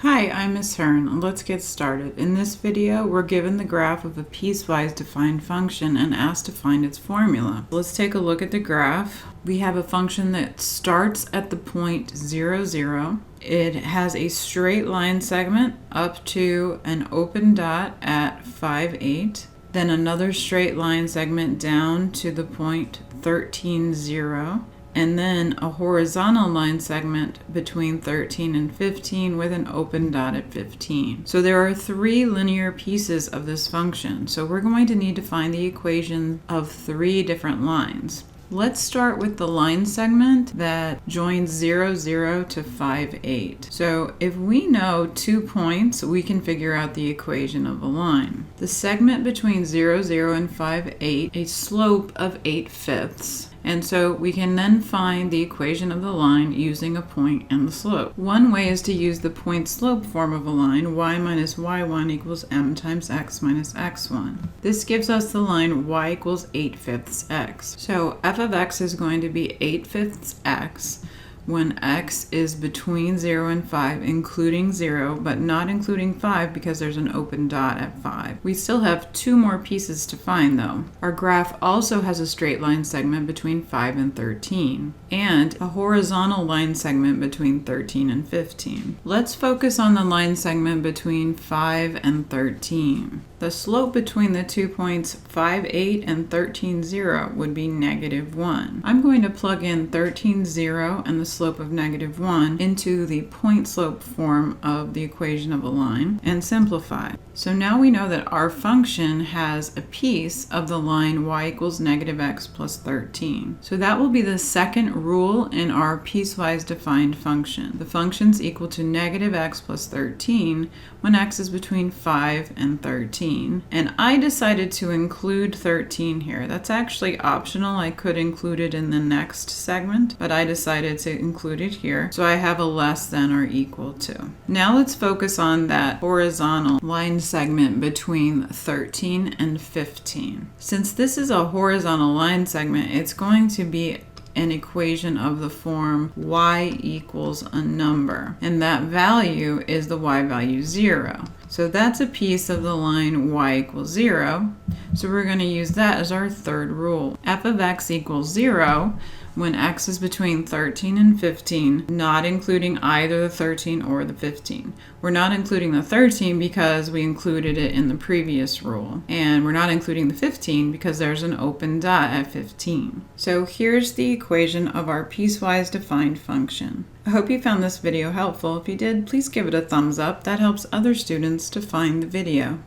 Hi, I'm Ms Hearn. Let's get started. In this video, we're given the graph of a piecewise defined function and asked to find its formula. Let's take a look at the graph. We have a function that starts at the point 0, 0. It has a straight line segment up to an open dot at 5, 8. Then another straight line segment down to the point 13, 0. And then a horizontal line segment between 13 and 15 with an open dot at 15. So there are three linear pieces of this function. So we're going to need to find the equation of three different lines. Let's start with the line segment that joins 0, 0 to 5, 8. So if we know 2 points, we can figure out the equation of a line. The segment between 0, 0 and 5, 8, a slope of 8/5. And so we can then find the equation of the line using a point and the slope. One way is to use the point-slope form of a line, y minus y1 equals m times x minus x1. This gives us the line y equals 8/5 x. So f of x is going to be 8/5 x when x is between 0 and 5, including 0, but not including 5 because there's an open dot at 5. We still have two more pieces to find though. Our graph also has a straight line segment between 5 and 13, and a horizontal line segment between 13 and 15. Let's focus on the line segment between 5 and 13. The slope between the 2 points 5, 8 and 13, 0 would be -1. I'm going to plug in 13, 0 and the slope of -1 into the point slope form of the equation of a line and simplify. So now we know that our function has a piece of the line y equals -x plus 13. So that will be the second rule in our piecewise defined function. The function's equal to -x plus 13 when x is between 5 and 13. And I decided to include 13 here. That's actually optional. I could include it in the next segment, but I decided to include it here. So I have a less than or equal to. Now let's focus on that horizontal line segment between 13 and 15. Since this is a horizontal line segment, it's going to be an equation of the form y equals a number, and that value is the y value 0. So that's a piece of the line y equals 0. So we're going to use that as our third rule. F of x equals 0 when x is between 13 and 15, not including either the 13 or the 15. We're not including the 13 because we included it in the previous rule. And we're not including the 15 because there's an open dot at 15. So here's the equation of our piecewise defined function. I hope you found this video helpful. If you did, please give it a thumbs up. That helps other students to find the video.